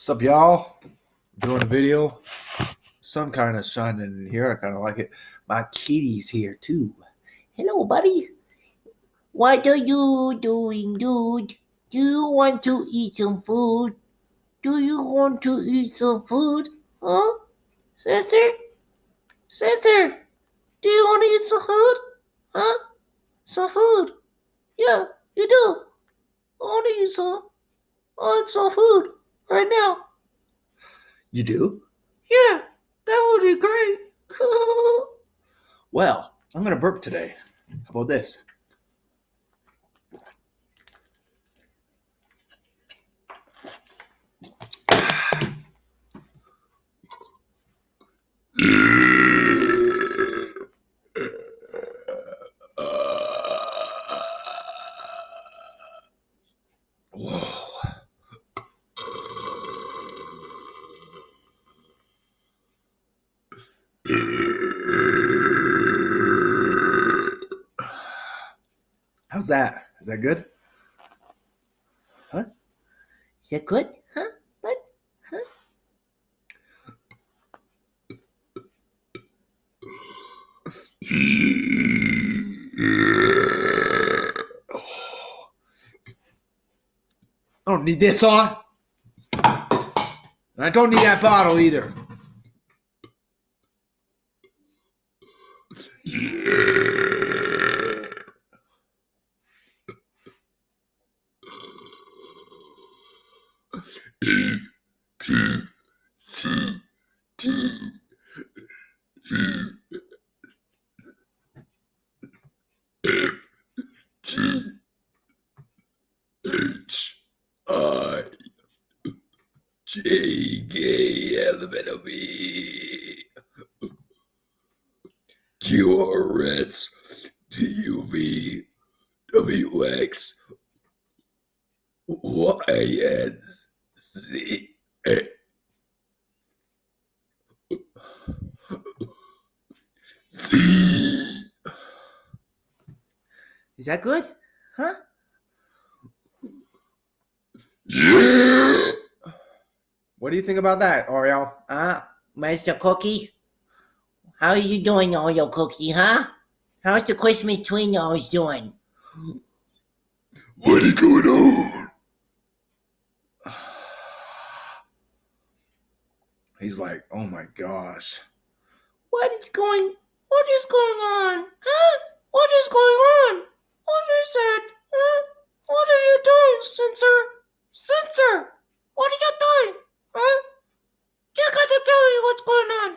What's up, y'all? Doing a video. Sun kind of shining in here. I kind of like it. My kitty's here too. Hello, buddy. What are you doing, dude? Do you want to eat some food? Do you want to eat some food? Huh? Sister? Sister? Do you want to eat some food? Huh? Some food? Yeah, you do. I want to eat some. I want some food right now. You do? Yeah, that would be great. Well, I'm going to burp today. How about this? Whoa. How's that? Is that good? Huh? Is that good? Huh? What? Huh? I don't need this on. And I don't need that bottle either. J-K-L-M-N-O-B Q-R-S-T-U-V-W-X Y-N-C C. Is that good? Huh? Yeah. What do you think about that, Oreo? Mr. Cookie? How are you doing, Oreo Cookie, huh? How's the Christmas tree nose doing? What is going on? He's like, oh my gosh. What is going on? Huh? What is going on? What is it? Huh? What are you doing, Censor? What are you doing? Huh? You gotta tell me what's going on.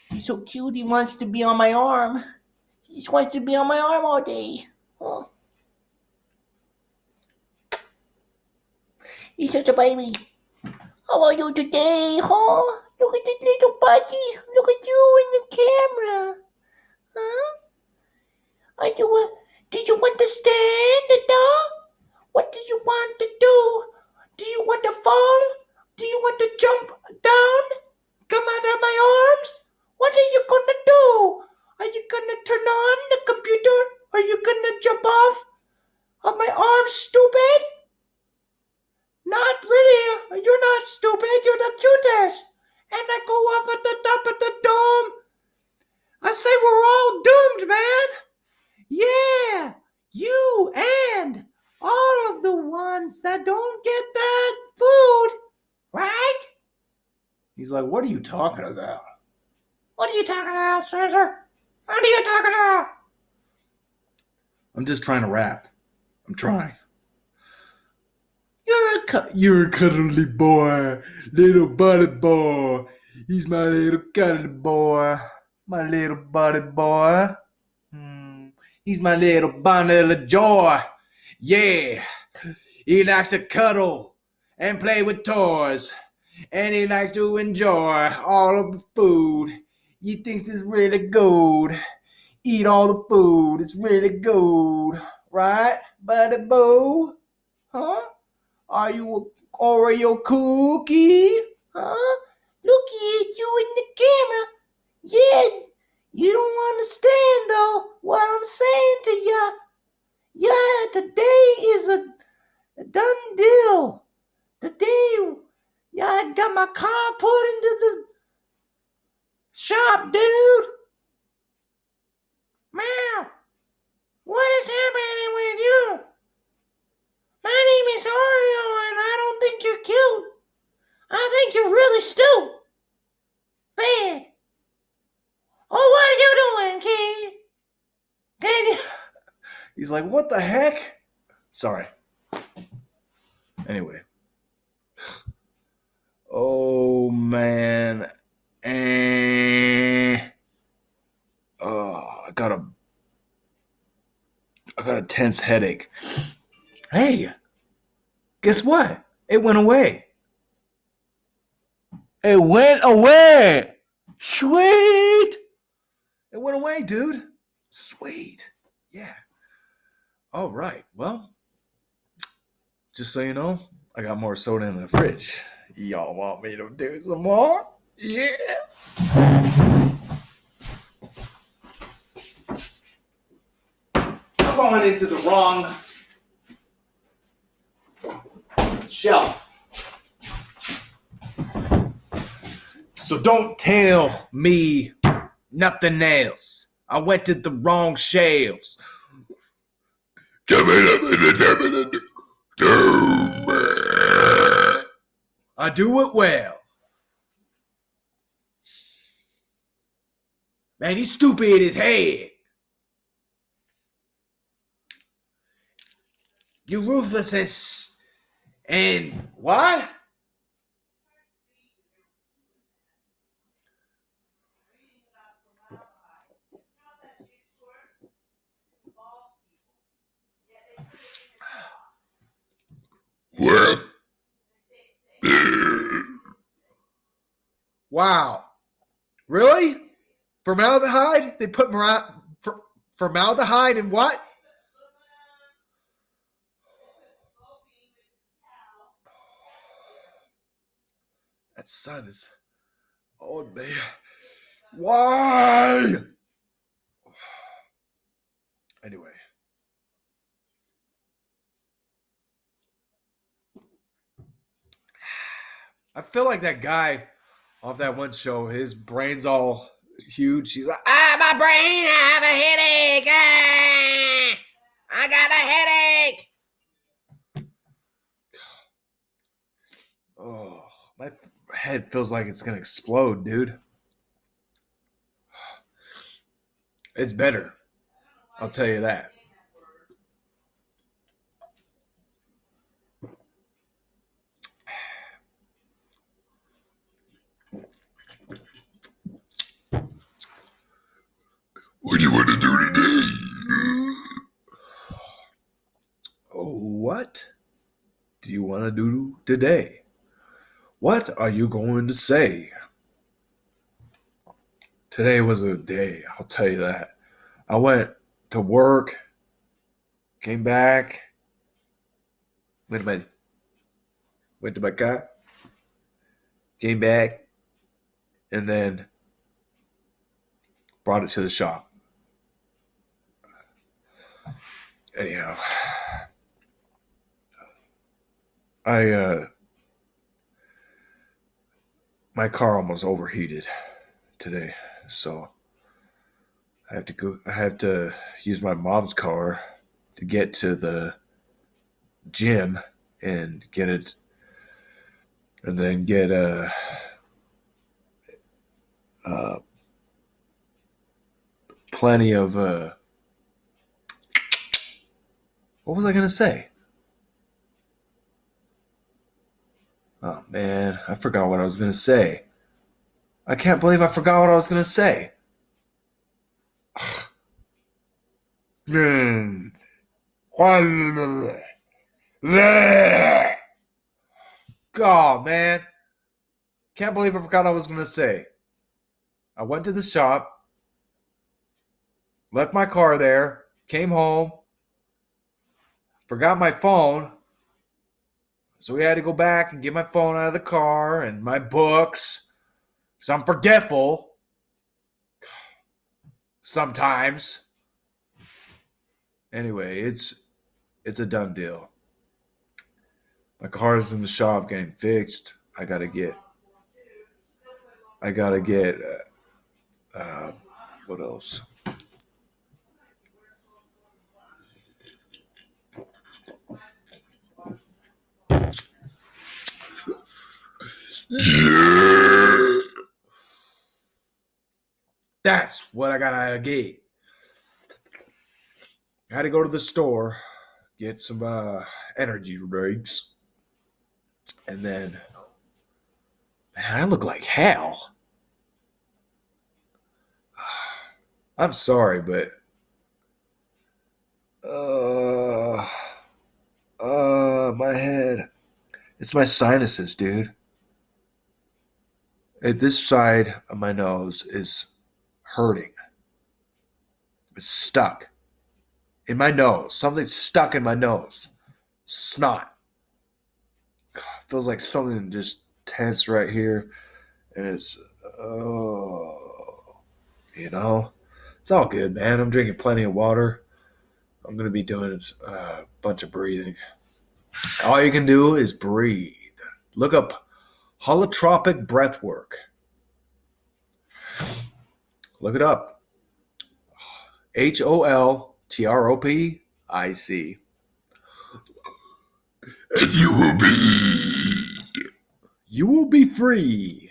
He's so cute, he wants to be on my arm. He just wants to be on my arm all day. Oh. He's such a baby. How are you today, huh? Look at this little buddy. Look at you in the camera. Huh? Did you want to stand at all? What do you want to do? Do you want to fall? Do you want to jump down? Come out of my arms? What are you gonna do? Are you gonna turn on the computer? Are you gonna jump off of my arms, stupid? Not really. You're not stupid. You're the cutest. And I go off at the top of the dome. I say we're all doomed, man. Yeah. You and all of the ones that don't get that food. Right? He's like, what are you talking about? What are you talking about, Caesar? What are you talking about? I'm just trying to rap. I'm trying. You're a cuddly boy, little buddy boy. He's my little cuddly boy, my little buddy boy. He's my little bundle of joy. Yeah, he likes to cuddle and play with toys, and he likes to enjoy all of the food. He thinks it's really good. Eat all the food. It's really good, right, buddy boo? Huh? Are you a Oreo cookie? Huh? Looky at you in the camera. Yeah, you don't understand though what I'm saying to ya. Yeah, today is a my car put into the shop, dude. Meow. What is happening with you? My name is Oreo, and I don't think you're cute. I think you're really stupid. Bad. Oh, what are you doing, kid? Can you? He's like, what the heck? Sorry. Anyway. Oh, man. Oh, I got a tense headache. Hey, guess what? It went away. It went away. Sweet. It went away, dude. Sweet. Yeah. All right. Well, just so you know, I got more soda in the fridge. Y'all want me to do some more? Yeah. I'm going into the wrong shelf. So don't tell me nothing else. I went to the wrong shelves. I do it well. Man, he's stupid in his head. You ruthless and what? What? Wow. Really? Formaldehyde? They put formaldehyde in what? That sun is on me. Why? Anyway. I feel like that guy off that one show, his brain's all huge. He's like, my brain, I have a headache. I got a headache. Oh, my head feels like it's going to explode, dude. It's better. I'll tell you that. What do you want to do today? What do you want to do today? What are you going to say? Today was a day, I'll tell you that. I went to work, came back, went to my car, came back, and then brought it to the shop. Anyhow, my car almost overheated today, so I have to use my mom's car to get to the gym and get it, and then get plenty of what was I gonna say? Oh man, I forgot what I was gonna say. I can't believe I forgot what I was gonna say. God, man. Can't believe I forgot what I was gonna say. I went to the shop, left my car there, came home, forgot my phone. So we had to go back and get my phone out of the car and my books. Because I'm forgetful. Sometimes. Anyway, it's a done deal. My car's in the shop getting fixed. I gotta get I gotta get what else? That's what I gotta get. I had to go to the store, get some energy drinks, and then, man, I look like hell. I'm sorry, but my head. It's my sinuses, dude. This side of my nose is hurting. It's stuck in my nose. Something's stuck in my nose. Snot. Feels like something just tense right here, and it's it's all good, man. I'm drinking plenty of water. I'm gonna be doing a bunch of breathing. All you can do is breathe. Look up holotropic breathwork. Look it up. HOLTROPIC. And you will be free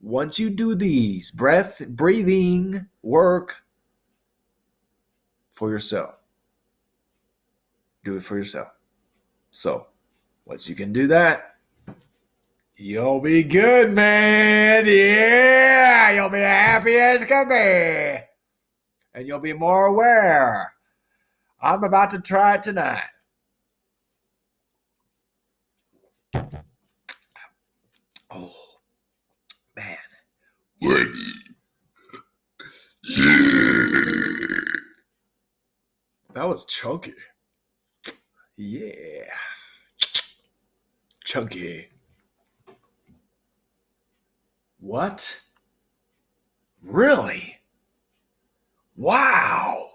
once you do these breathing work for yourself. Do it for yourself. So, once you can do that, you'll be good, man. Yeah, you'll be happy as can be. And you'll be more aware. I'm about to try it tonight. Oh, man. What? That was chunky. Yeah. Chunky. What? Really? Wow.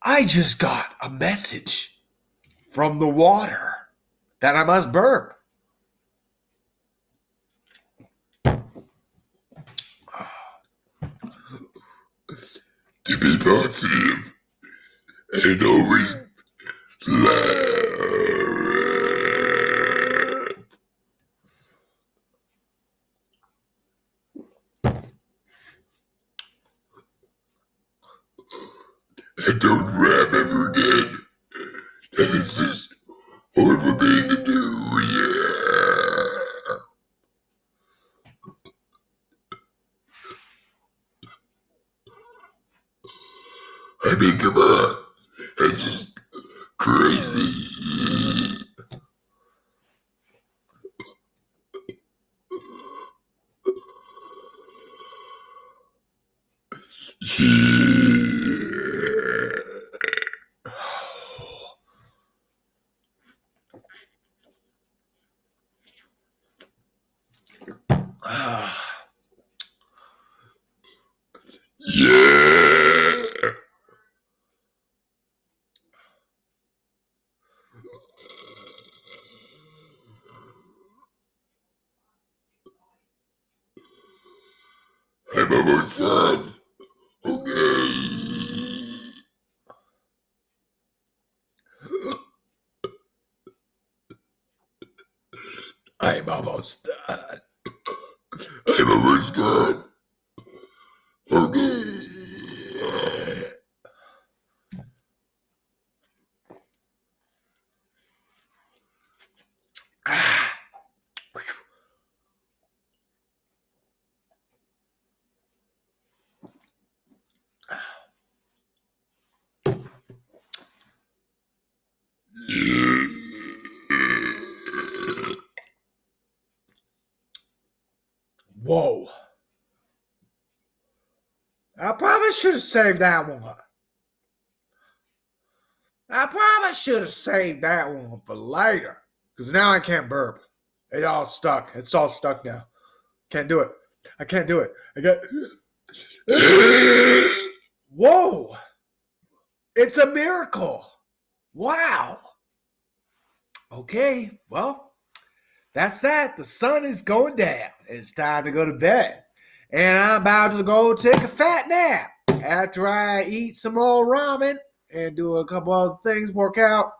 I just got a message from the water that I must burp. To be positive and always laugh. And don't rap ever again. That is just horrible thing to do. Yeah. I mean, come on. That's just crazy. Yeah. I'm almost done. Okay. I'm almost done. I'm almost done. Okay. Whoa. I probably should have saved that one. I probably should have saved that one for later. Because now I can't burp. It's all stuck. It's all stuck now. Can't do it. I can't do it. I got. Whoa. It's a miracle. Wow. Okay. Well, that's that. The sun is going down. It's time to go to bed. And I'm about to go take a fat nap after I eat some more ramen and do a couple other things, work out,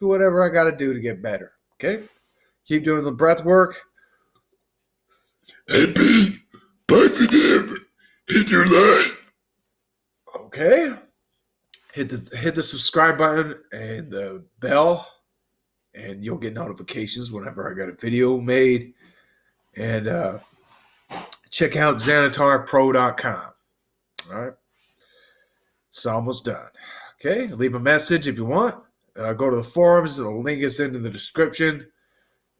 do whatever I got to do to get better. Okay? Keep doing the breath work. And be positive in your life. Okay? Hit the subscribe button and the bell, and you'll get notifications whenever I got a video made. And check out xanatarpro.com. All right? It's almost done. Okay? Leave a message if you want. Go to the forums. The link is in the description.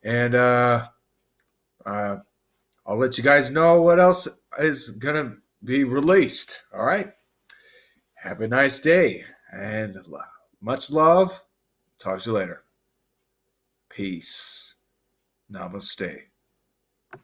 And I'll let you guys know what else is going to be released. All right? Have a nice day. And much love. Talk to you later. Peace. Namaste.